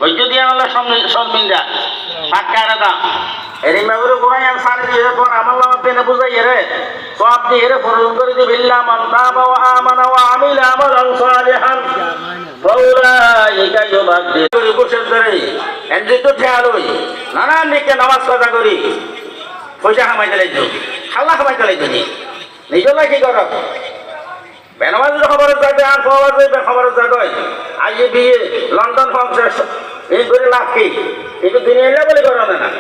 বৈদ্য দিয়া হলো শর্মিন্দা পাক্কা রাদা এরি মাগুরে কোরআন আর সারি দিয়ে পর আমার লাভ দেনে বুঝাই রে সব দিয়ে রে ফরজ করে দি বিল্লাহ মান তাবা ওয়া আমানা ওয়া আমিলা আমালান সালিহান ফাউলাইকা ইউবাদদিলু বসে ধরে এন্ডি তো ঠেয়ালই নানা নিকে নামাজ কাজা করি পয়সা কামাই চালাইছো খালা কামাই চালাইছো নি নিজলা কি করো বেনামাজ খবর যাবে আর খবর যাবে খবর যাবে আইয়ে বিয়ে লন্ডন ফাংশন এই করে লাভ কি কিন্তু দুনিয়া এলে বলে করো না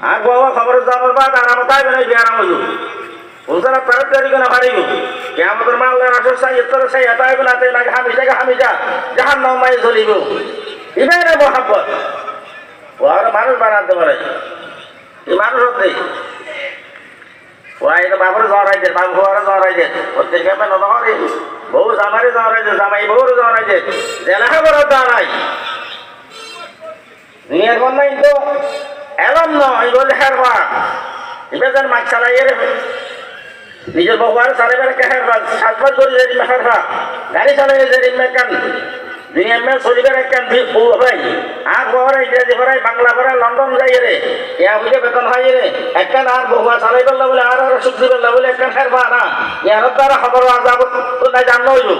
আর বাবা খবর যাবার বাদ আর আমার তাই বেনাই বিয়ার আমল বলছে না তার তৈরি করে পারিব কে আমাদের মাল্লার আসর চাই এত চাই এটাই বলাতে নাকি হামিজা জাহান নামাই চলিব এটাই রে মহাব্বত ও আর মানুষ বানাতে পারে এই মানুষ হতে ওই তো বাবুর জড়াই দে বাবু ঘরে জড়াই দে প্রত্যেক ব্যাপার নদরে বউ জামারে জড়াই দে জামাই বউর জড়াই দে জেলাহা বড় জড়াই দুনিয়ার বন্যাই তো এলম নয় বলে হেরবা এবার যেন মাছ চালাই রে নিজের বউ আর চালাইবার কে হেরবা সাতবার করে যে হেরবা গাড়ি চালাই যে মেকান দুনিয়ার মেয়ে চলিবার একখান ও ভাই আর বহরাই ইংরেজি ভরাই বাংলা ভরাই লন্ডন যাই রে ইয়া বুঝে বেতন হয় রে একখান আর বহুয়া চালাই পারলা বলে আর সুখি পারলা বলে একখান হেরবা না ইয়ার দ্বারা খবর যাব তো নাই জান হইল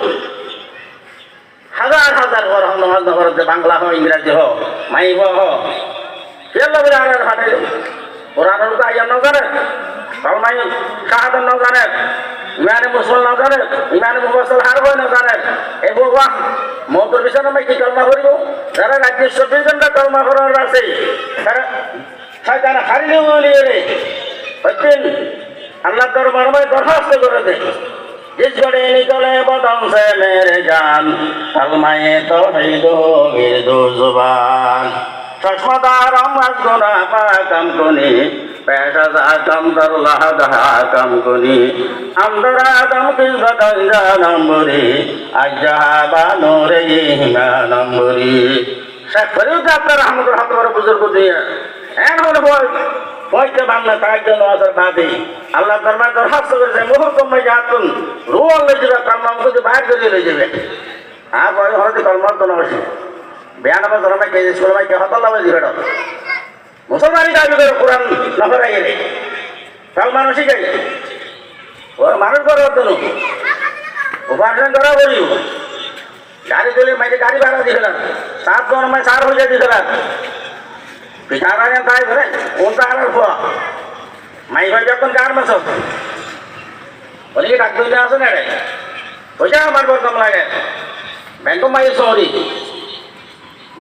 হাজার হাজার ঘর হতে বাংলা হোক ইংরাজি হোক মাইব হোক ফেরলা বলে আর হাটে ওরা তো আইয়ার নাও জানে কালমাই শাহাদার নাও জানে ইমানে মুসলমান নাও জানে ইমানে মুফাসসাল আর বই নাও জানে এই বউয়া মৌতর বিছানা মাই কি কলমা করিব যারা রাজ্য 24 ঘন্টা কলমা করার আছে তারা শয়তান হারিয়ে বলি রে হইতেন আল্লাহ দরবারে দরখাস্ত করে দে जिस घड़ी निकले बदन से मेरे जान कलमाए तौहीद हो गिरदो जुबान चश्मदारम गुना पाकम कुनी पैसा कम दरलाह कम कुनी अंदर आदम किस बदन जानम्बुरी अजहाबा नूरे हिमानम्बुरी शेख फरीद आपका रहमतुल्लाह तुम्हारे बुजुर्ग दिए एन होने বইতে বাংলা তাই জন্য আসার বাদে আল্লাহ দরবার দরখাস্ত করেছে মুহূর্তময় যাতুন রুহ লই যাবে কলমা যদি বাইর করে লই যাবে আর বই হতে কলমা তো নয় বেয়ান আমার ধর্মে কে স্কুল ভাই কে হতলা বাজি বেড়া মুসলমানি দাবি করে কোরআন নফরাই গেলে কাল মানুষ শিখাই ওর মানুষ করে হতো না উপার্জন করা বলিও গাড়ি চলে মাইকে গাড়ি ভাড়া দিয়েছিলাম 7 জন মাই 4 হয়ে দিয়েছিলাম পিঠারাজা তাই ধরে কোনটা আর মাই ভাই যখন কার মাছ বলি কি ডাক্তার আসে না রে পয়সা আমার বরকম লাগে ব্যাংক মাই সরি